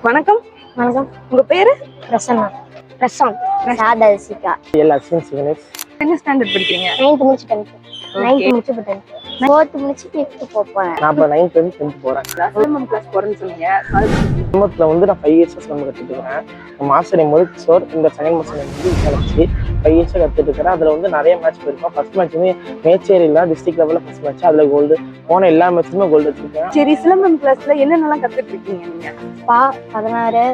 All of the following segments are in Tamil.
வணக்கம். வணக்கம். உங்க பேரு? பிரசன்னா. சாதசிகா. என்ன ஸ்டாண்டர்ட் படிக்கிறீங்க? 9th முடிச்சு 10th. 9th முடிச்சு 10th. 4th முடிச்சு 5th போறேன். நான் 9th 10th போறேன். சிலம்பம் கிளாஸ் போறேன்னு சொன்னீங்க. சிலம்பத்துல வந்து நான் 5 இயர்ஸ் சிலம்பம் கத்துட்டு இருக்கேன். மாஸ்டர் முதல் சோர் இந்த செகண்ட் மாஸ்டர் வந்து கழிச்சு 5 இயர்ஸ் கத்துட்டு இருக்கேன். அதுல வந்து நிறைய மேட்ச் போயிருக்கோம். ஃபர்ஸ்ட் மேட்ச் வந்து மேச்சேரியில டிஸ்ட்ரிக்ட் லெவல்ல ஃபர்ஸ்ட் மேட்ச், அதுல கோல்டு. போன எல்லா மேட்சுமே கோல்டு வச்சிருக்கேன். சரி, சிலம்பம் கிளாஸ்ல என்னென்னலாம் கத்துட்டு இருக்கீங்க நீங்க? பா 16,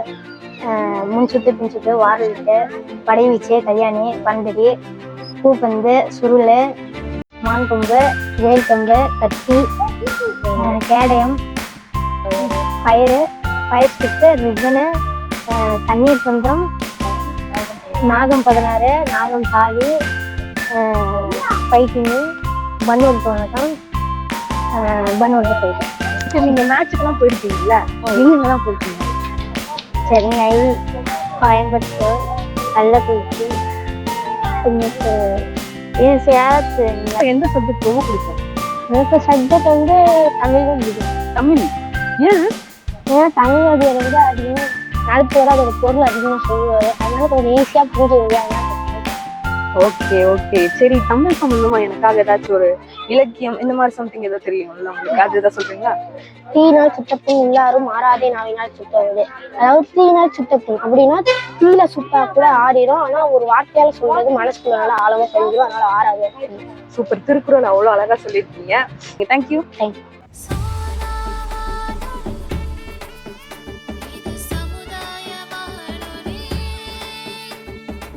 முன்சுத்து பின்சுத்து, வாரலுட்டு, படைவீச்சு, கல்யாணி, பந்தடி, பூப்பந்து, சுருள், மான் கொம்பு, வேல் கொம்பு, கத்தி, கேடயம், ஃபயர் ஸ்டிக்கு, ரிப்பனு, தண்ணீர் பந்தம், நாகம் 16, நாகம் தாலி, ஃபைட்டிங்கு, பன்னூர் தோணக்கம், பன்னூர் போயிட்டேன். சரி, நீங்க மேட்சுக்கெல்லாம் போயிருக்கீங்கல்ல, எங்கெங்கெல்லாம் போயிருக்கீங்க? சென்னை, கோயம்புத்தூர், கள்ளக்குறிச்சி, சேலத்து. எந்த சப்ஜெக்ட் ரொம்ப பிடிக்கும்? எனக்கு சப்ஜெக்ட் வந்து தமிழ் தான் பிடிக்கும். தமிழ். ஏன்? ஏன்னா தமிழ் வழியை வந்து அதிகமாக நடத்துவார், அதோட பொருள் அதிகமாக சொல்லுவார், அதனால கொஞ்சம் ஈஸியாக புரிஞ்சுருவாங்க. Okay okay. சரி, தமிழ் சம்பந்தமா எனக்காக ஏதாச்சும் ஒரு இலக்கியம் இந்த மாதிரி சம்திங் ஏதோ தெரியும்ல உங்களுக்கு, அது ஏதாவது சொல்றீங்களா? தீனால் சுட்டப்பின் எல்லாரும் மாறாதே நாவினால் சுட்டது. அதாவது தீனால் சுட்டப்பின் அப்படின்னா தீயில சுட்டா கூட ஆறிடும், ஆனா ஒரு வார்த்தையால சொல்றது மனசுக்குள்ள நல்லா ஆழமா பதிஞ்சிடும், அதனால ஆறாது. சூப்பர். திருக்குறள் அவ்வளவு அழகா சொல்லியிருக்கீங்க. தேங்க்யூ.